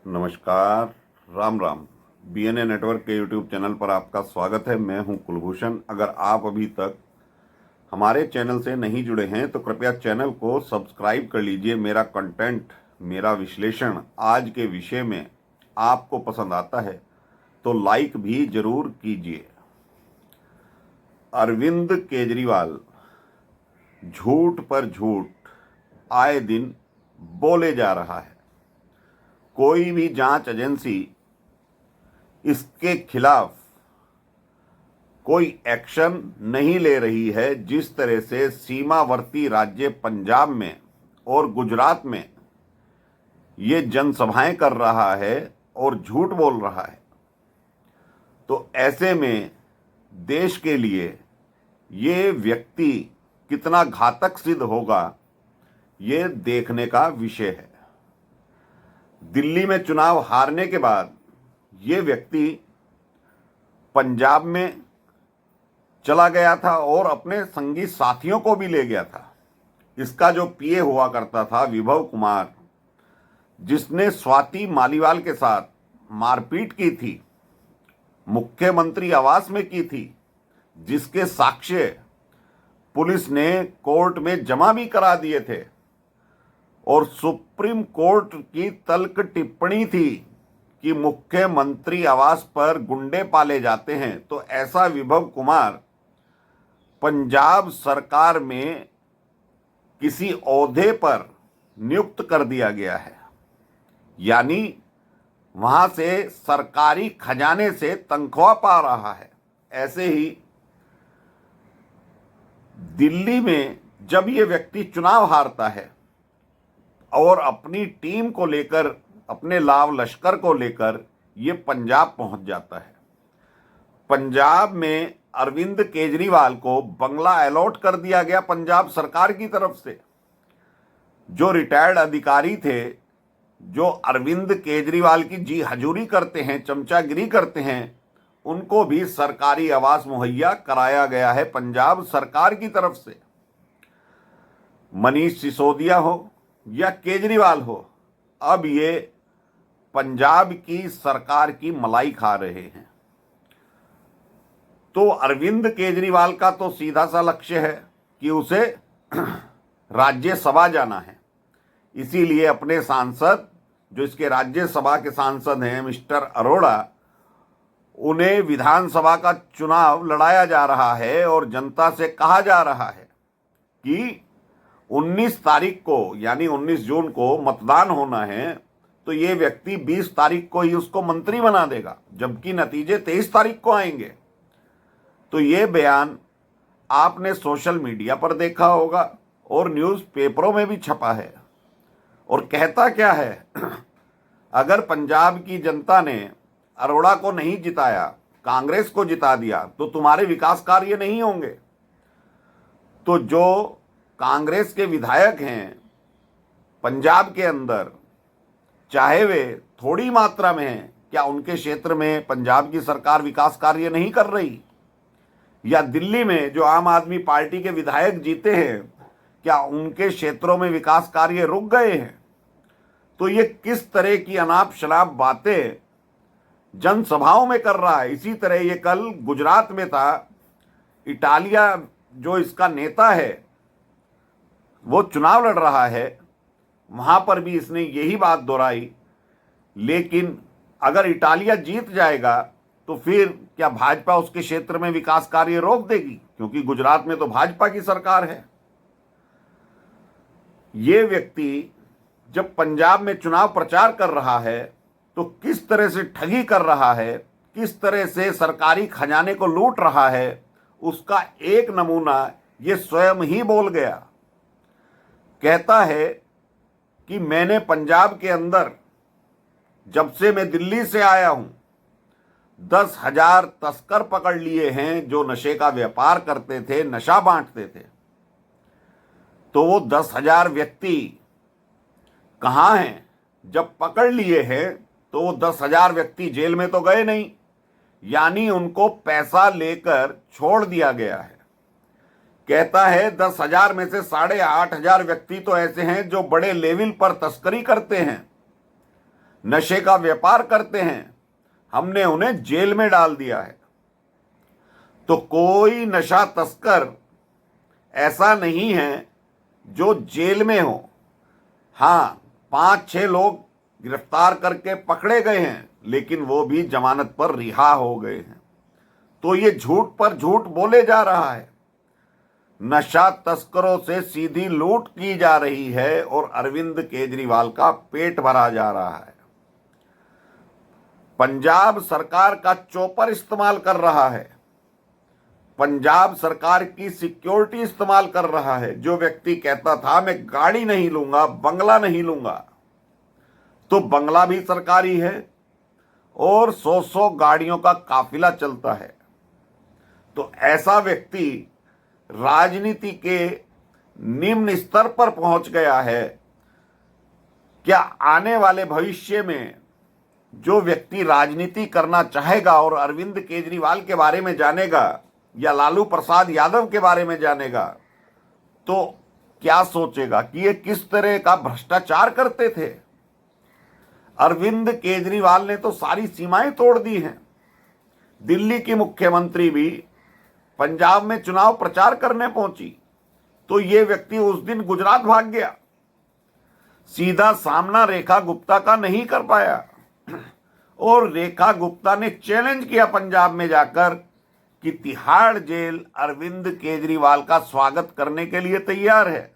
नमस्कार। Ram Ram. BNA network के YouTube channel पर आपका स्वागत है। मैं हूं कुलभूषण। अगर आप अभी तक हमारे चैनल से नहीं जुड़े हैं तो कृपया चैनल को सब्सक्राइब कर लीजिए। मेरा कंटेंट, मेरा विश्लेषण आज के विषय में आपको पसंद आता है तो लाइक भी जरूर कीजिए। अरविंद केजरीवाल झूठ पर झूठ आए दिन बोले जा रहा है। कोई भी जांच एजेंसी इसके खिलाफ कोई एक्शन नहीं ले रही है। जिस तरह से सीमावर्ती राज्य पंजाब में और गुजरात में ये जनसभाएं कर रहा है और झूठ बोल रहा है, तो ऐसे में देश के लिए ये व्यक्ति कितना घातक सिद्ध होगा, ये देखने का विषय है। दिल्ली में चुनाव हारने के बाद ये व्यक्ति पंजाब में चला गया था और अपने संगी साथियों को भी ले गया था। इसका जो पीए हुआ करता था विभव कुमार, जिसने स्वाति मालीवाल के साथ मारपीट की थी, मुख्यमंत्री आवास में की थी, जिसके साक्ष्य पुलिस ने कोर्ट में जमा भी करा दिए थे और सुप्रीम कोर्ट की तल्ख टिप्पणी थी कि मुख्यमंत्री आवास पर गुंडे पाले जाते हैं, तो ऐसा विभव कुमार पंजाब सरकार में किसी ओहदे पर नियुक्त कर दिया गया है। यानी वहां से सरकारी खजाने से तनख्वाह पा रहा है। ऐसे ही दिल्ली में जब ये व्यक्ति चुनाव हारता है और अपनी टीम को लेकर, अपने लाव लश्कर को लेकर ये पंजाब पहुंच जाता है। पंजाब में अरविंद केजरीवाल को बंगला अलॉट कर दिया गया पंजाब सरकार की तरफ से। जो रिटायर्ड अधिकारी थे, जो अरविंद केजरीवाल की जी हजूरी करते हैं, चमचागिरी करते हैं, उनको भी सरकारी आवास मुहैया कराया गया है पंजाब सरकार की तरफ से। मनीष सिसोदिया हो या केजरीवाल हो, अब ये पंजाब की सरकार की मलाई खा रहे हैं। तो अरविंद केजरीवाल का तो सीधा सा लक्ष्य है कि उसे राज्यसभा जाना है। इसीलिए अपने सांसद, जो इसके राज्यसभा के सांसद हैं मिस्टर अरोड़ा, उन्हें विधानसभा का चुनाव लड़ाया जा रहा है और जनता से कहा जा रहा है कि 19 तारीख को, यानी 19 जून को मतदान होना है, तो ये व्यक्ति 20 तारीख को ही उसको मंत्री बना देगा, जबकि नतीजे 23 तारीख को आएंगे। तो ये बयान आपने सोशल मीडिया पर देखा होगा और न्यूज़पेपरों में भी छपा है। और कहता क्या है, अगर पंजाब की जनता ने अरोड़ा को नहीं जिताया, कांग्रेस को जिता दिया, तो तुम्हारे विकास कार्य नहीं होंगे। तो जो कांग्रेस के विधायक हैं पंजाब के अंदर, चाहे वे थोड़ी मात्रा में हैं, क्या उनके क्षेत्र में पंजाब की सरकार विकास कार्य नहीं कर रही? या दिल्ली में जो आम आदमी पार्टी के विधायक जीते हैं, क्या उनके क्षेत्रों में विकास कार्य रुक गए हैं? तो ये किस तरह की अनाप शनाप बातें जनसभाओं में कर रहा है। इसी तरह ये कल गुजरात में था। इटालिया जो इसका नेता है, वो चुनाव लड़ रहा है, वहां पर भी इसने यही बात दोहराई। लेकिन अगर इटालिया जीत जाएगा तो फिर क्या भाजपा उसके क्षेत्र में विकास कार्य रोक देगी? क्योंकि गुजरात में तो भाजपा की सरकार है। ये व्यक्ति जब पंजाब में चुनाव प्रचार कर रहा है तो किस तरह से ठगी कर रहा है, किस तरह से सरकारी खजाने को लूट रहा है, उसका एक नमूना ये स्वयं ही बोल गया। कहता है कि मैंने पंजाब के अंदर, जब से मैं दिल्ली से आया हूं, 10,000 तस्कर पकड़ लिए हैं जो नशे का व्यापार करते थे, नशा बांटते थे। तो वो 10,000 व्यक्ति कहां हैं? जब पकड़ लिए हैं तो वो 10,000 व्यक्ति जेल में तो गए नहीं, यानी उनको पैसा लेकर छोड़ दिया गया है। कहता है 10,000 में से 8,500 व्यक्ति तो ऐसे हैं जो बड़े लेवल पर तस्करी करते हैं, नशे का व्यापार करते हैं, हमने उन्हें जेल में डाल दिया है। तो कोई नशा तस्कर ऐसा नहीं है जो जेल में हो। हाँ, 5-6 लोग गिरफ्तार करके पकड़े गए हैं, लेकिन वो भी जमानत पर रिहा हो गए हैं। तो ये झूठ पर झूठ बोले जा रहा है। नशा तस्करों से सीधी लूट की जा रही है और अरविंद केजरीवाल का पेट भरा जा रहा है। पंजाब सरकार का चॉपर इस्तेमाल कर रहा है, पंजाब सरकार की सिक्योरिटी इस्तेमाल कर रहा है। जो व्यक्ति कहता था मैं गाड़ी नहीं लूंगा, बंगला नहीं लूंगा, तो बंगला भी सरकारी है और 100-100 गाड़ियों का काफिला चलता है। तो ऐसा व्यक्ति राजनीति के निम्न स्तर पर पहुंच गया है। क्या आने वाले भविष्य में जो व्यक्ति राजनीति करना चाहेगा और अरविंद केजरीवाल के बारे में जानेगा या लालू प्रसाद यादव के बारे में जानेगा, तो क्या सोचेगा कि ये किस तरह का भ्रष्टाचार करते थे? अरविंद केजरीवाल ने तो सारी सीमाएं तोड़ दी हैं। दिल्ली की मुख्यमंत्री भी पंजाब में चुनाव प्रचार करने पहुंची, तो ये व्यक्ति उस दिन गुजरात भाग गया। सीधा सामना रेखा गुप्ता का नहीं कर पाया और रेखा गुप्ता ने चैलेंज किया पंजाब में जाकर कि तिहाड़ जेल अरविंद केजरीवाल का स्वागत करने के लिए तैयार है,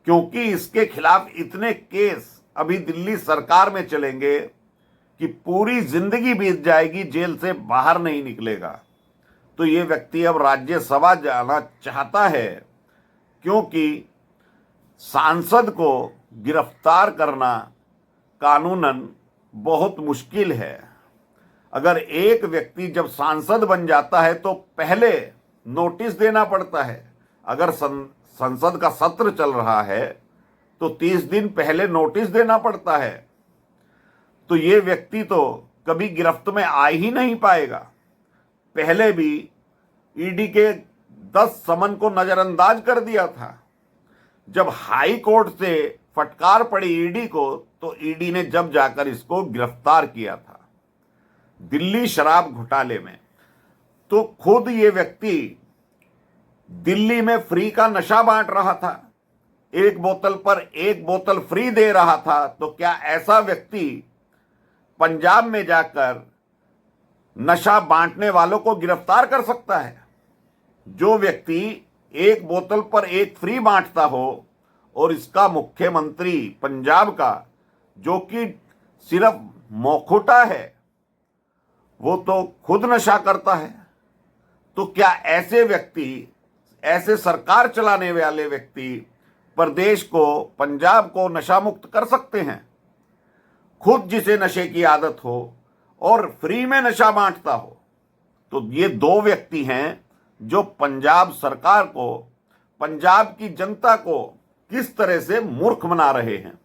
क्योंकि इसके खिलाफ इतने केस अभी दिल्ली सरकार में चलेंगे कि पूरी जिंदगी बीत जाएगी, जेल से बाहर नहीं निकलेगा। तो ये व्यक्ति अब राज्यसभा जाना चाहता है, क्योंकि सांसद को गिरफ्तार करना कानूनन बहुत मुश्किल है। अगर एक व्यक्ति जब सांसद बन जाता है तो पहले नोटिस देना पड़ता है। अगर संसद का सत्र चल रहा है तो 30 दिन पहले नोटिस देना पड़ता है। तो ये व्यक्ति तो कभी गिरफ्त में आ ही नहीं पाएगा। पहले भी ईडी के 10 समन को नजरअंदाज कर दिया था। जब हाई कोर्ट से फटकार पड़ी ईडी को, तो ईडी ने जब जाकर इसको गिरफ्तार किया था दिल्ली शराब घोटाले में। तो खुद ये व्यक्ति दिल्ली में फ्री का नशा बांट रहा था, 1 बोतल पर 1 बोतल फ्री दे रहा था। तो क्या ऐसा व्यक्ति पंजाब में जाकर नशा बांटने वालों को गिरफ्तार कर सकता है? जो व्यक्ति 1 बोतल पर 1 फ्री बांटता हो और इसका मुख्यमंत्री पंजाब का, जो कि सिर्फ मौखुटा है, वो तो खुद नशा करता है। तो क्या ऐसे व्यक्ति, ऐसे सरकार चलाने वाले व्यक्ति प्रदेश को, पंजाब को नशा मुक्त कर सकते हैं? खुद जिसे नशे की आदत हो और फ्री में नशा बांटता हो। तो ये 2 व्यक्ति हैं जो पंजाब सरकार को, पंजाब की जनता को किस तरह से मूर्ख बना रहे हैं।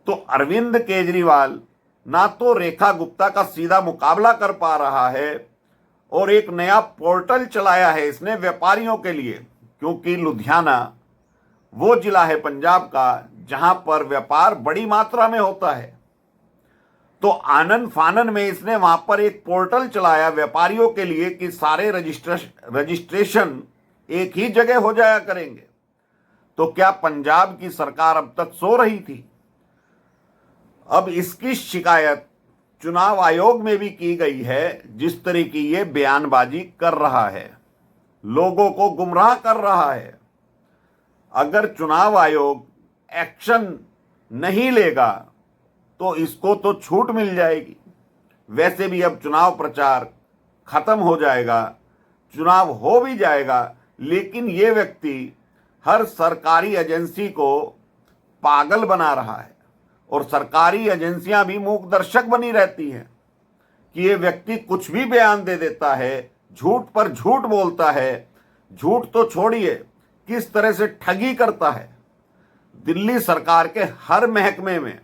तो अरविंद केजरीवाल ना तो रेखा गुप्ता का सीधा मुकाबला कर पा रहा है और एक नया पोर्टल चलाया है इसने व्यापारियों के लिए, क्योंकि लुधियाना वो जिला है पंजाब का जहां पर व्यापार बड़ी मात्रा में होता है। तो आनन फानन में इसने वहां पर एक पोर्टल चलाया व्यापारियों के लिए कि सारे रजिस्ट्रेशन एक ही जगह हो जाया करेंगे। तो क्या पंजाब की सरकार अब तक सो रही थी? अब इसकी शिकायत चुनाव आयोग में भी की गई है, जिस तरह की ये बयानबाजी कर रहा है, लोगों को गुमराह कर रहा है। अगर चुनाव आयोग एक्शन नहीं लेगा तो इसको तो छूट मिल जाएगी। वैसे भी अब चुनाव प्रचार खत्म हो जाएगा, चुनाव हो भी जाएगा, लेकिन ये व्यक्ति हर सरकारी एजेंसी को पागल बना रहा है और सरकारी एजेंसियां भी मूक दर्शक बनी रहती हैं कि ये व्यक्ति कुछ भी बयान दे देता है, झूठ पर झूठ बोलता है। झूठ तो छोड़िए, किस तरह से ठगी करता है। दिल्ली सरकार के हर महकमे में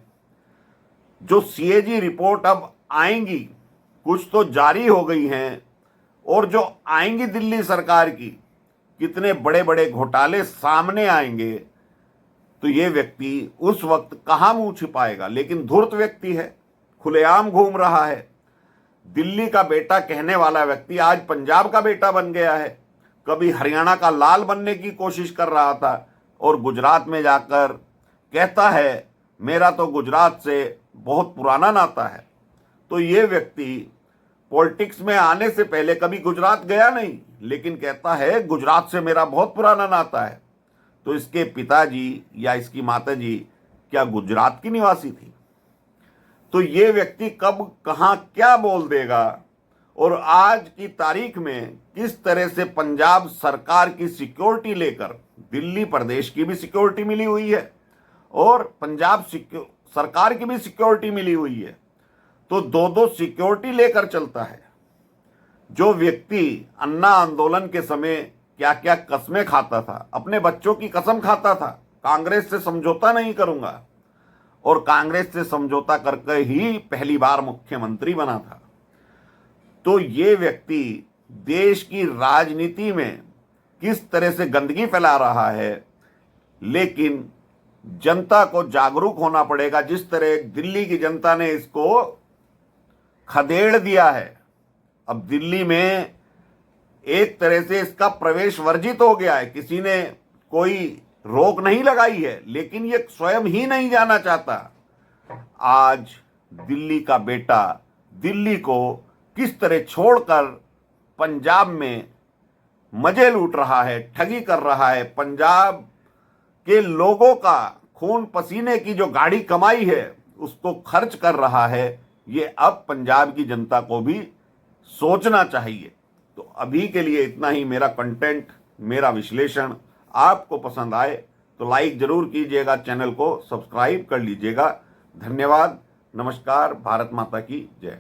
जो सीएजी रिपोर्ट अब आएंगी, कुछ तो जारी हो गई हैं और जो आएंगी दिल्ली सरकार की, कितने बड़े बड़े घोटाले सामने आएंगे। तो ये व्यक्ति उस वक्त कहाँ मुंह छिपाएगा। लेकिन धूर्त व्यक्ति है, खुलेआम घूम रहा है। दिल्ली का बेटा कहने वाला व्यक्ति आज पंजाब का बेटा बन गया है। कभी हरियाणा का लाल बनने की कोशिश कर रहा था और गुजरात में जाकर कहता है मेरा तो गुजरात से बहुत पुराना नाता है। तो ये व्यक्ति पॉलिटिक्स में आने से पहले कभी गुजरात गया नहीं, लेकिन कहता है गुजरात से मेरा बहुत पुराना नाता है। तो इसके पिताजी या इसकी माताजी क्या गुजरात की निवासी थी? तो ये व्यक्ति कब कहाँ क्या बोल देगा। और आज की तारीख में किस तरह से पंजाब सरकार की सिक्योरिटी लेकर, दिल्ली प्रदेश की भी सिक्योरिटी मिली हुई है और पंजाब सरकार की भी सिक्योरिटी मिली हुई है, तो दो दो सिक्योरिटी लेकर चलता है। जो व्यक्ति अन्ना आंदोलन के समय क्या क्या कस्में खाता था, अपने बच्चों की कसम खाता था, कांग्रेस से समझौता नहीं करूंगा, और कांग्रेस से समझौता करके ही पहली बार मुख्यमंत्री बना था। तो ये व्यक्ति देश की राजनीति में किस तरह से गंदगी फैला रहा है, लेकिन जनता को जागरूक होना पड़ेगा। जिस तरह दिल्ली की जनता ने इसको खदेड़ दिया है, अब दिल्ली में एक तरह से इसका प्रवेश वर्जित हो गया है। किसी ने कोई रोक नहीं लगाई है, लेकिन ये स्वयं ही नहीं जाना चाहता। आज दिल्ली का बेटा दिल्ली को किस तरह छोड़कर पंजाब में मजे लूट रहा है, ठगी कर रहा है, पंजाब के लोगों का खून पसीने की जो गाड़ी कमाई है उसको खर्च कर रहा है। ये अब पंजाब की जनता को भी सोचना चाहिए। तो अभी के लिए इतना ही। मेरा कंटेंट, मेरा विश्लेषण आपको पसंद आए तो लाइक जरूर कीजिएगा, चैनल को सब्सक्राइब कर लीजिएगा। धन्यवाद, नमस्कार, भारत माता की जय।